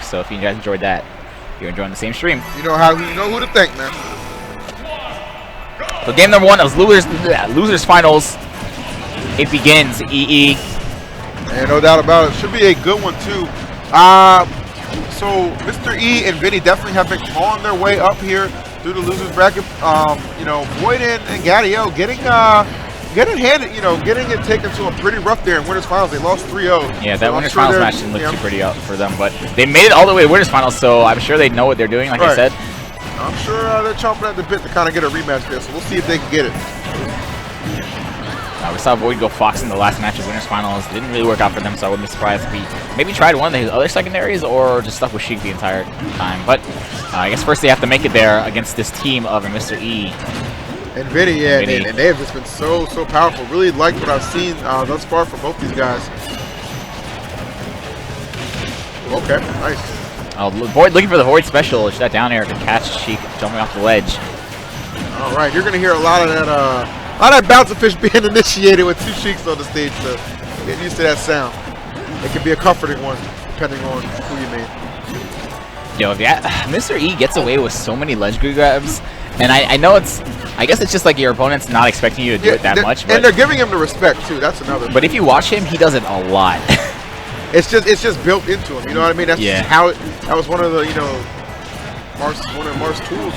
So if you guys enjoyed that, you're enjoying the same stream. You know who to thank, man. So game number 1 of losers finals. It begins. EE. And no doubt about it. Should be a good one too. So Mr.E and Vinnie definitely have been clawing their way up here through the losers bracket. You know, Void and Gadiel getting it taken to a pretty rough there in winners finals. They lost 3-0. Yeah, that winners finals match didn't look too pretty up for them, but they made it all the way to winners finals, so I'm sure they know what they're doing, like I said. I'm sure they're chomping at the bit to kind of get a rematch there, so we'll see if they can get it. We saw Void go Fox in the last match of winners finals. It didn't really work out for them, so I wouldn't be surprised if he maybe tried one of his other secondaries or just stuck with Sheik the entire time. But I guess first they have to make it there against this team of Mr.E. And Vinnie, yeah, and they have just been so powerful. Really like what I've seen thus far from both these guys. Okay, nice. Void looking for the Void special. It's that down air to catch Sheik jumping off the ledge. All right, you're going to hear a lot of that bouncer fish being initiated with 2 Sheiks on the stage, so get used to that sound. It can be a comforting one, depending on who you mean. Yo, Mr.E gets away with so many ledge grabs, and I know I guess it's just like your opponent's not expecting you to do it that much. And they're giving him the respect too. That's another thing. But if you watch him, he does it a lot. It's just built into him. You know what I mean? That's just how that was one of the one of Mar's tools.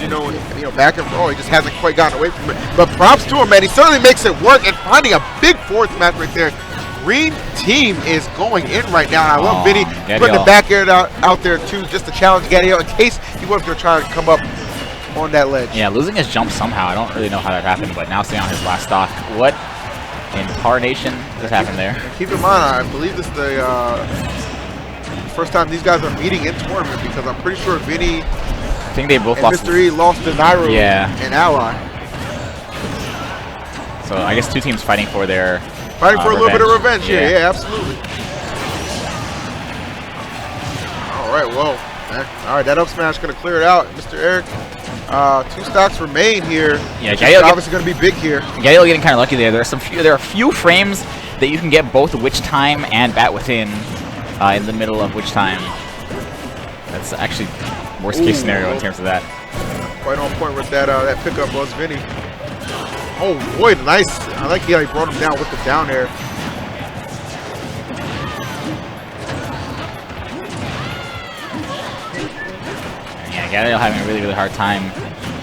Back and forth. He just hasn't quite gotten away from it. But props to him, man. He certainly makes it work and finding a big 4th match right there. Green team is going in right now. And I love Vinnie putting the back air out there too, just to challenge Gadiel in case he was going to try to come up on that ledge. Yeah, losing his jump somehow. I don't really know how that happened, but now staying on his last stock. What in Tarnation just happened there? And keep in mind, I believe this is the first time these guys are meeting in tournament, because I'm pretty sure Vinnie, I think they both lost. Mr.E lost to Nairo and Ally. So I guess 2 teams fighting for their a little bit of revenge here. Yeah, absolutely. All right, whoa. All right, that up smash going to clear it out. Mr. Eric, 2 stocks remain here. Yeah, Gadiel obviously going to be big here. Gadiel getting kind of lucky there. There are a few frames that you can get both Witch Time and Bat Within in the middle of Witch Time. That's actually worst case scenario in terms of that. Quite on point with that pickup was Vinnie. Oh boy, nice. I like how he brought him down with the down air. Gadiel having a really hard time,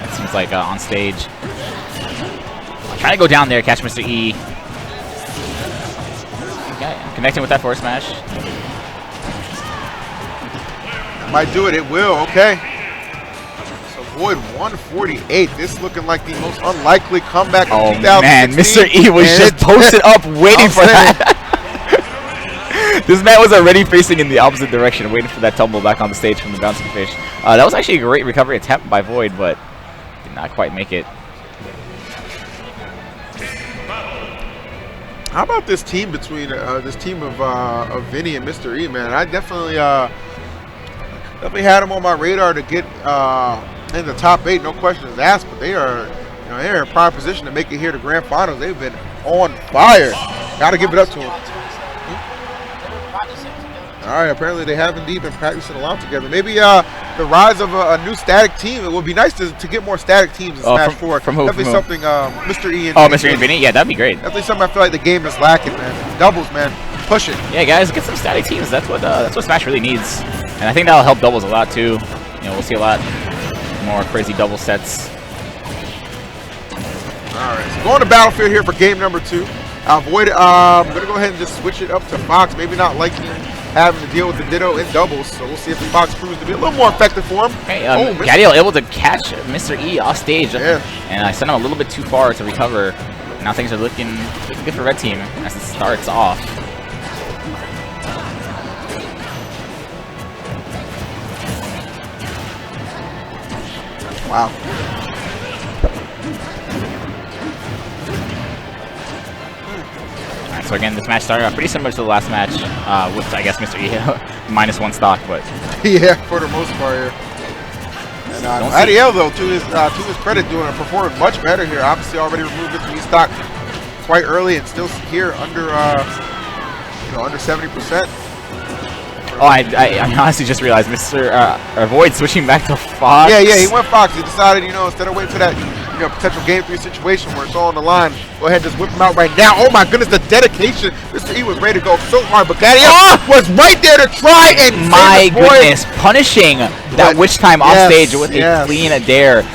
it seems like, on stage. Trying to go down there, catch Mr.E. Okay, connecting with that forward smash. Might do it, it will, okay. So Void 148, this looking like the most unlikely comeback of 2016. Oh man, Mr.E was just posted up waiting for that. This man was already facing in the opposite direction, waiting for that tumble back on the stage from the bouncing fish. That was actually a great recovery attempt by Void, but did not quite make it. How about this team between this team of Vinnie and Mr.E, man? I definitely had them on my radar to get in the top 8, no questions asked. But they are, they're in prime position to make it here to grand finals. They've been on fire. Got to give it up to them. All right, apparently they have indeed been practicing a lot together. Maybe the rise of a new static team. It would be nice to get more static teams in Smash 4. From who? Definitely something Mr.E and Mr.E and Vinnie. Yeah, that'd be great. Definitely something I feel like the game is lacking, man. Doubles, man. Push it. Yeah, guys, get some static teams. That's what Smash really needs. And I think that'll help doubles a lot too. We'll see a lot more crazy double sets. All right, so going to Battlefield here for game number 2. Void, I'm going to go ahead and just switch it up to Fox. Maybe not liking having to deal with the Ditto in doubles, so we'll see if the Fox proves to be a little more effective for him. Okay, Gadiel able to catch Mr.E off stage, and I sent him a little bit too far to recover. Now things are looking good for Red Team as it starts off. Wow. So again, this match started off pretty similar to the last match, with I guess Mr.E -1 stock, but yeah, for the most part here. And Gadiel though, to his credit, performing much better here. Obviously, already removed Mr.E stock quite early, and still here under under 70% for Oh, I honestly just realized Void switching back to Fox. Yeah, he went Fox. He decided, you know, instead of waiting for that, you know, potential game 3 situation where it's all on the line, go ahead and just whip him out right now. Oh my goodness, the dedication. Mr.E was ready to go so hard, but Gadiel was right there to try and my goodness, punishing that witch time off stage with a clean dare.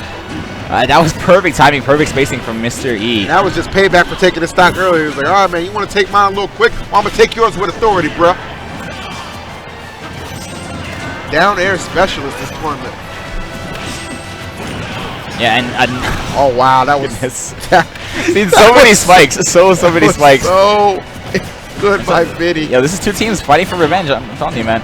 That was perfect timing, perfect spacing from Mr.E. And that was just payback for taking his stock earlier. He was like, all right, man, you want to take mine a little quick? Well, I'm going to take yours with authority, bro. Down air specialist this tournament. Yeah, and oh, wow, that was... seen so many spikes, so many spikes. So good by Vinnie. Yo, this is 2 teams fighting for revenge, I'm telling you, man.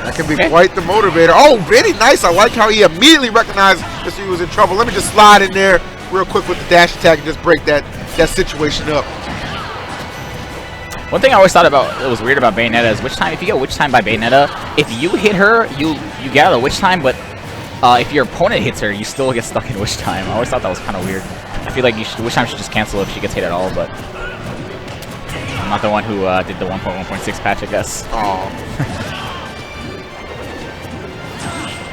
That can be quite the motivator. Oh, Vinnie, nice. I like how he immediately recognized that he was in trouble. Let me just slide in there real quick with the dash attack and just break that situation up. One thing I always thought about, it was weird about Bayonetta is witch time. If you get witch time by Bayonetta, if you hit her, you get out of witch time, but if your opponent hits her, you still get stuck in witch time. I always thought that was kind of weird. I feel like witch time should just cancel if she gets hit at all, but I'm not the one who did the 1.1.6 patch, I guess. Oh.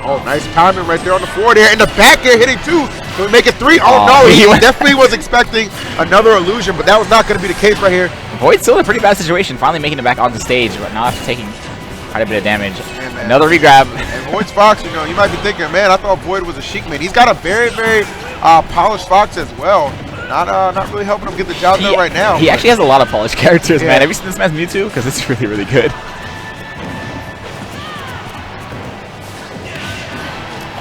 Oh, nice timing right there on the forward air. In the back air hitting 2. Can we make it 3? Oh, no. He definitely was expecting another illusion, but that was not going to be the case right here. Void's still in a pretty bad situation, finally making it back on the stage, but not after taking quite a bit of damage. Yeah, another regrab. And Void's Fox, you know, you might be thinking, man, I thought Void was a Sheik man. He's got a very, very polished Fox as well. Not really helping him get the job done right now. He actually has a lot of polished characters, man. Have you seen this man's Mewtwo? Because it's really, really good.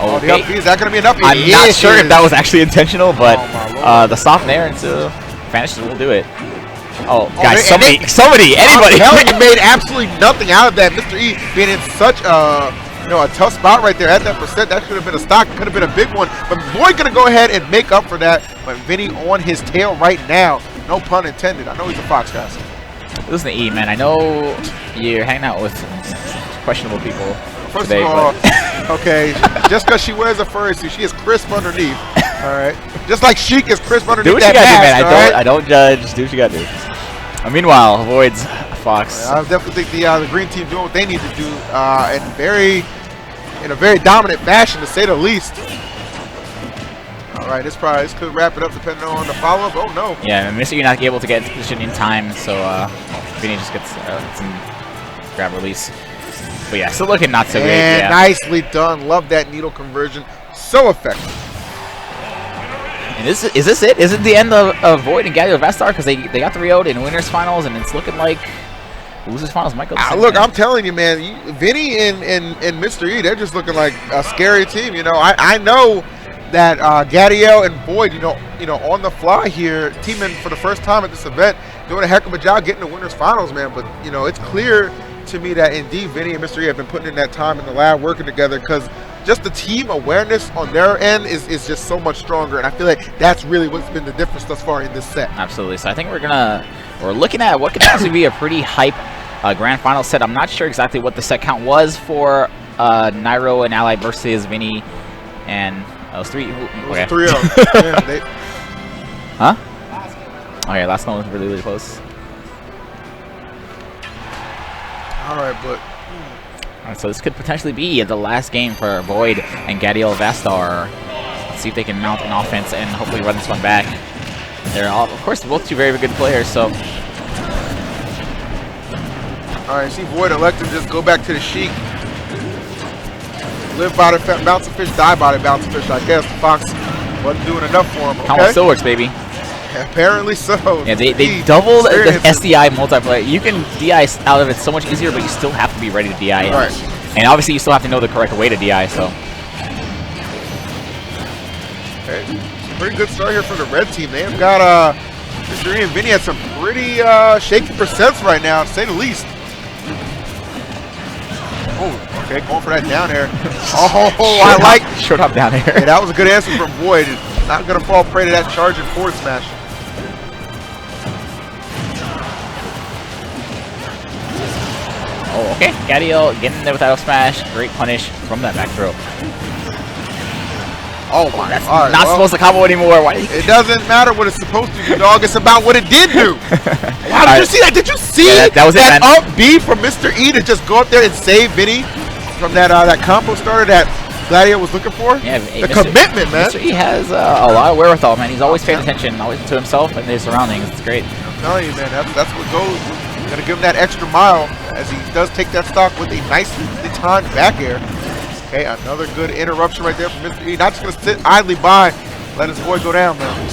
Oh, the up B, is that going to be enough? I'm not sure if that was actually intentional, but the soft nair into vanishes will do it. Oh, guys, anybody. He made absolutely nothing out of that. Mr.E being in such a tough spot right there at that percent. That should have been a stock. Could have been a big one. But Void going to go ahead and make up for that. But Vinnie on his tail right now. No pun intended. I know he's a Fox, guys. Listen to E, man. I know you're hanging out with questionable people. First of all, okay, just because she wears a furry suit, she is crisp underneath. All right, just like Sheik is crisp underneath. Do what you gotta do, man. I don't judge. Do what you gotta do. Meanwhile, Void's Fox. I definitely think the green team doing what they need to do, in a very dominant fashion, to say the least. All right, this could wrap it up depending on the follow-up. Oh no. Yeah, Mr.E not able to get into position in time, so Vinnie just gets some grab release. But yeah, still looking not so great. And nicely done. Love that needle conversion. So effective. And is this it? Is it the end of Void and Gadiel Vestar? Because they got 3-0'd in winners finals, and it's looking like losers finals might go the same look, way. I'm telling you, man, Vinnie and Mr.E, they're just looking like a scary team. You know, I know that Gadiel and Void, you know, on the fly here, teaming for the first time at this event, doing a heck of a job getting to winners finals, man. But you know, it's clear to me that indeed Vinnie and Mr.E have been putting in that time in the lab working together, because just the team awareness on their end is just so much stronger, and I feel like that's really what's been the difference thus far in this set. Absolutely. So I think we're looking at what could actually be a pretty hype grand final set. I'm not sure exactly what the set count was for Nairo and Ally versus Vinnie, and those 3. Okay. 3-0. Huh? Okay, last one was really, really close. All right, but Alright, so this could potentially be the last game for Void and Gadiel Vestar. Let's see if they can mount an offense and hopefully run this one back. They're all, of course, both 2 very good players, so. Alright, see Void elected to just go back to the Sheik. Live by the bounce of fish, die by the bounce of fish. I guess the Fox wasn't doing enough for him. Combo still works, baby. Apparently so. Yeah, they doubled the SDI multiplayer. You can DI out of it so much easier, but you still have to be ready to DI. Right. And obviously, you still have to know the correct way to DI. So. Okay. Some pretty good start here for the red team. They have got Mr.E and Vinnie at some pretty shaky percents right now, to say the least. Oh, okay, going for that down air. Oh, I like short hop down air. Yeah, that was a good answer from Void. Not gonna fall prey to that charging forward smash. Oh, okay. Gadiel getting there with that up smash. Great punish from that back throw. Oh my That's God. not supposed to combo anymore. Why did it doesn't matter what it's supposed to do, dog. It's about what it did do. Wow, did you see that? Did you see that was that it, man. up B from Mr.E to just go up there and save Vinnie from that combo starter that Gadiel was looking for? Yeah, the commitment, man. Mr.E has a lot of wherewithal, man. He's always paying attention, always to himself and his surroundings. It's great. I'm telling you, man, that's what goes. Gotta give him that extra mile as he does take that stock with a nicely timed back air. Okay, another good interruption right there from Mr.E. Not just gonna sit idly by, let his boy go down, man.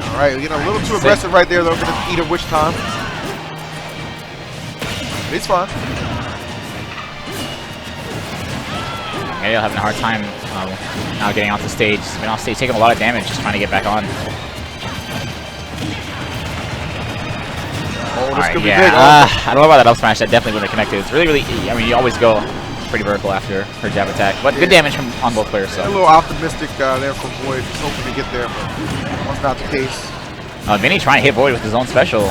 All right, getting a little too aggressive right there, though. Gonna eat a witch time. But he's fine. Gadiel having a hard time now getting off the stage. He's been off stage, taking a lot of damage, just trying to get back on. Oh, this could be yeah. big. I don't know about that up smash. That definitely wouldn't have connected. It's really, I mean, you always go pretty vertical after her jab attack, but good damage from on both players. So a little optimistic there from Void, just hoping to get there, but that's not the case. Vinnie trying to hit Void with his own special.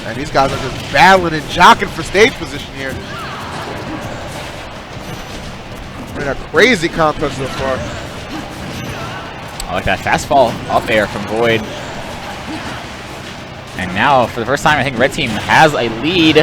And these guys are just battling and jockeying for stage position here. Been a crazy contest so far. I like that fastball up air from Void. And now, for the first time, I think Red Team has a lead.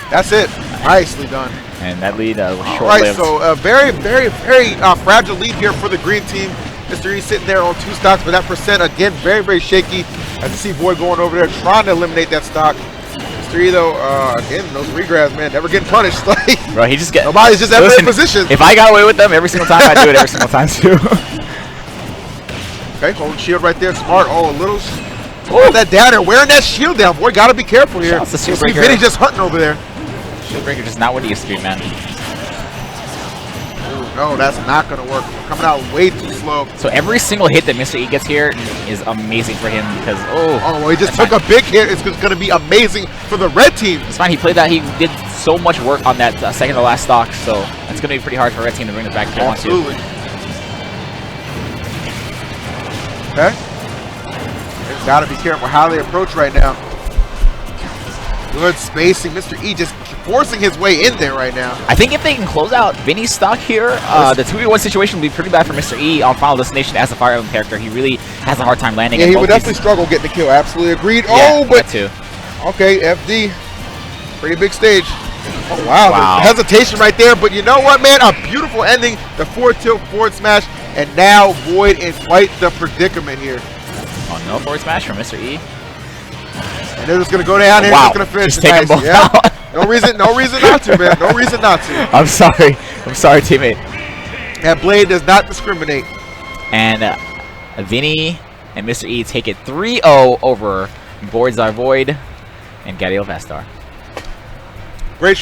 That's it. Nicely done. And that lead was short-lived. All right, so a very fragile lead here for the green team. Mr.E sitting there on 2 stocks, but that percent, again, very shaky. As you see Void going over there, trying to eliminate that stock. Mr.E, though, again, those regrabs, man, never getting punished. Like, bro, he just get nobody's just ever in position. If I got away with them every single time, I do it every single time, too. Okay, holding shield right there. Smart. Oh, a little... Oh, that down there, wearing that shield down. Boy, gotta be careful here. Shouts to See Shieldbreaker. Vinnie just hunting over there. Shieldbreaker just not what he used to be, man. Ooh, no, that's not gonna work. We're coming out way too slow. So every single hit that Mr.E gets here is amazing for him because, well, he just took a big hit. It's gonna be amazing for the red team. It's fine. He played that. He did so much work on that second to last stock, so it's gonna be pretty hard for Red Team to bring this back if they want to. Absolutely. Okay. They've got to be careful how they approach right now. Good spacing. Mr.E just forcing his way in there right now. I think if they can close out Vinnie's stock here, the 2v1 situation will be pretty bad for Mr.E on Final Destination as a Fire Emblem character. He really has a hard time landing. Yeah, he would definitely struggle getting the kill. Absolutely agreed. Yeah, oh, but that too. Okay, FD. Pretty big stage. Oh, wow. Hesitation right there. But you know what, man? A beautiful ending. The forward tilt, forward smash. And now Void in quite the predicament here. Oh, no forward smash from Mr.E. And they're just going to go down here and just going to finish. Just take them both out. No reason not to, man. No reason not to. I'm sorry, teammate. That blade does not discriminate. And Vinnie and Mr.E take it 3-0 over Void and Gadiel Vestar. Great